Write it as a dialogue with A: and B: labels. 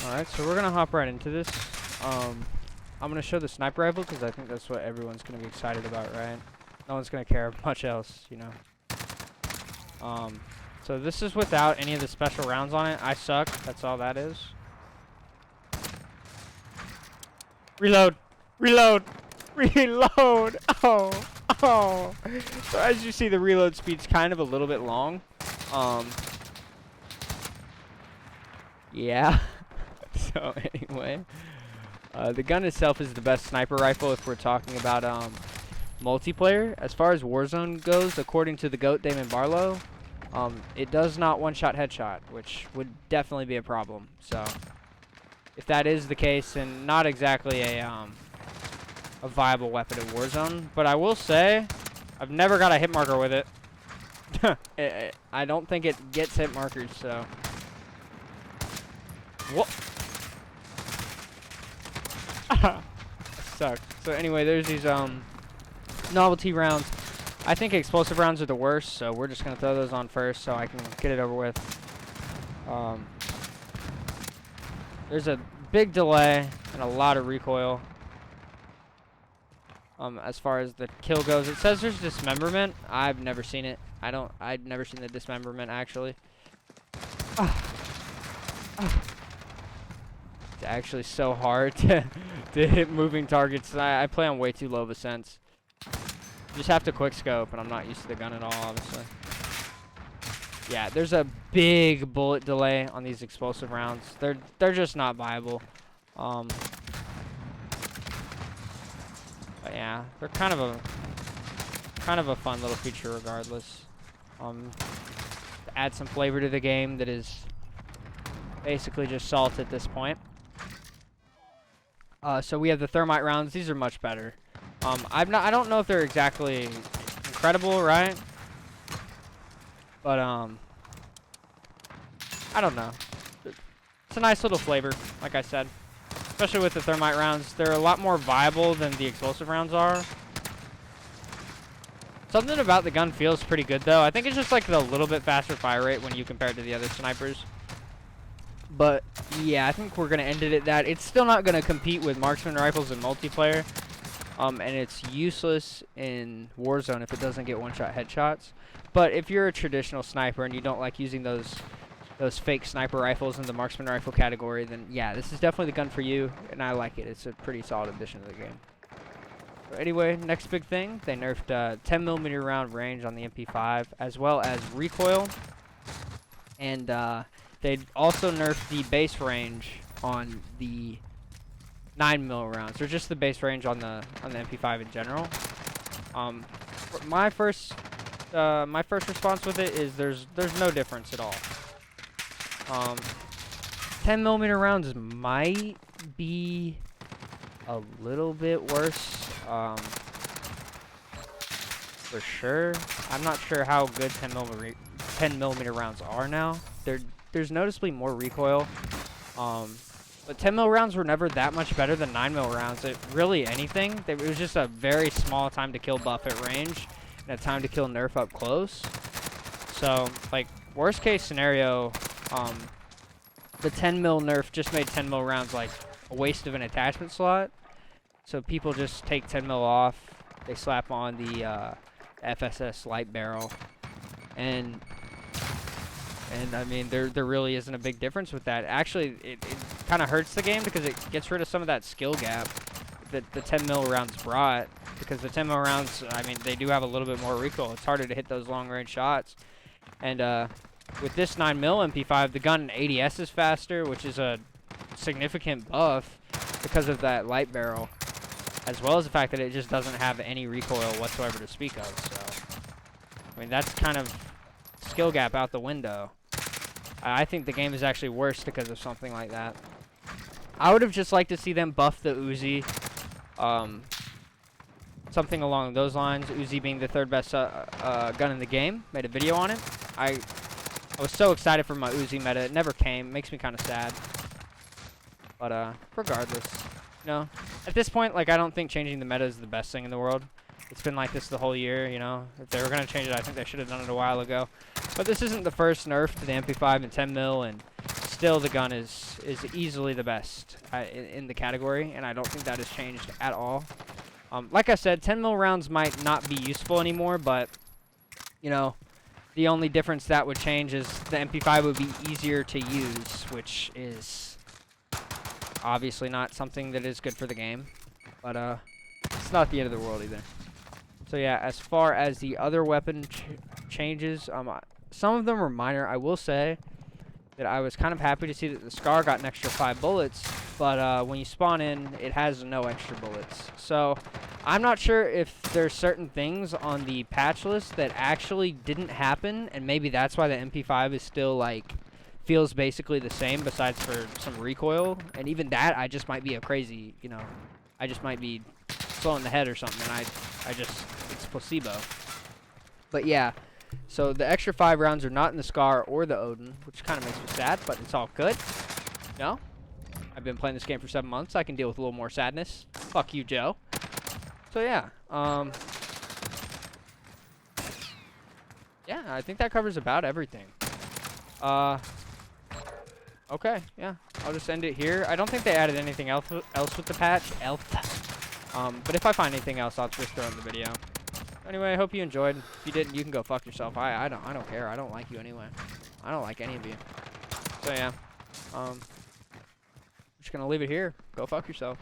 A: Alright, so we're gonna hop right into this. I'm gonna show the sniper rifle because I think that's what everyone's gonna be excited about, right? No one's gonna care much else, you know. So this is without any of the special rounds on it. I suck. That's all that is. Reload! Reload! Reload! Oh! Oh! So as you see, the reload speed's kind of a little bit long. Yeah. So anyway, the gun itself is the best sniper rifle if we're talking about multiplayer. As far as Warzone goes, according to the GOAT Damon Barlow, it does not one-shot headshot, which would definitely be a problem. So if that is the case, then not exactly a viable weapon in Warzone. But I will say, I've never got a hit marker with it. I don't think it gets hit markers, so. What? Suck. So anyway, there's these novelty rounds. I think explosive rounds are the worst, so we're just gonna throw those on first so I can get it over with. There's a big delay and a lot of recoil. As far as the kill goes, it says there's dismemberment. I've never seen it. I've never seen the dismemberment actually. It's actually so hard to hit moving targets. I play on way too low of a sense. Just have to quick scope, and I'm not used to the gun at all, obviously. Yeah, there's a big bullet delay on these explosive rounds. They're just not viable. But yeah, they're kind of a fun little feature regardless. To add some flavor to the game that is basically just salt at this point. So we have the thermite rounds. These are much better. I don't know if they're exactly incredible, right? But I don't know. It's a nice little flavor, like I said. Especially with the thermite rounds, they're a lot more viable than the explosive rounds are. Something about the gun feels pretty good though. I think it's just like the little bit faster fire rate when you compare it to the other snipers. But yeah, I think we're gonna end it at that. It's still not gonna compete with marksman rifles in multiplayer, and it's useless in Warzone if it doesn't get one-shot headshots. But if you're a traditional sniper and you don't like using those fake sniper rifles in the marksman rifle category, then yeah, this is definitely the gun for you, and I like it. It's a pretty solid addition to the game. So anyway, next big thing, they nerfed 10mm round range on the MP5, as well as recoil, and they also nerfed the base range on the 9mm rounds, or just the base range on the MP5 in general. My first response with it is there's no difference at all. 10mm rounds might be a little bit worse, for sure. I'm not sure how good 10mm rounds are now. There's noticeably more recoil, but 10mm rounds were never that much better than 9mm rounds. Really anything. It was just a very small time to kill buff at range and a time to kill nerf up close. So, like, worst case scenario, the 10mm nerf just made 10mm rounds like a waste of an attachment slot. So people just take 10mm off, they slap on the FSS light barrel, and I mean there really isn't a big difference with that. Actually, it kind of hurts the game because it gets rid of some of that skill gap that the 10mm rounds brought. Because the 10mm rounds, I mean, they do have a little bit more recoil. It's harder to hit those long range shots, and with this 9mm MP5, the gun ADS is faster, which is a significant buff because of that light barrel, as well as the fact that it just doesn't have any recoil whatsoever to speak of. So, I mean, that's kind of skill gap out the window. I think the game is actually worse because of something like that. I would have just liked to see them buff the Uzi, something along those lines. Uzi being the third best gun in the game. Made a video on it. I was so excited for my Uzi meta. It never came. Makes me kind of sad. But regardless, you know, at this point, like, I don't think changing the meta is the best thing in the world. It's been like this the whole year, you know. If they were gonna change it, I think they should have done it a while ago. But this isn't the first nerf to the MP5 and 10mm, and still the gun is easily the best in the category, and I don't think that has changed at all. Like I said, 10 mil rounds might not be useful anymore, but you know, the only difference that would change is the MP5 would be easier to use, which is obviously not something that is good for the game, but it's not the end of the world either. So yeah, as far as the other weapon changes, some of them were minor. I will say that I was kind of happy to see that the SCAR got an extra 5 bullets, but when you spawn in, it has no extra bullets. So I'm not sure if there's certain things on the patch list that actually didn't happen, and maybe that's why the MP5 is still like feels basically the same, besides for some recoil. And even that, I just might be a crazy, you know, I just might be slow in the head or something, and I just, it's placebo. But yeah, so the extra 5 rounds are not in the SCAR or the Odin, which kind of makes me sad, but it's all good. You know, I've been playing this game for 7 months. I can deal with a little more sadness. Fuck you, Joe. So yeah, yeah, I think that covers about everything. Okay, yeah, I'll just end it here. I don't think they added anything else with the patch. But if I find anything else, I'll just throw it in the video. Anyway, I hope you enjoyed. If you didn't, you can go fuck yourself. I don't care. I don't like you anyway. I don't like any of you. So yeah, I'm just gonna leave it here. Go fuck yourself.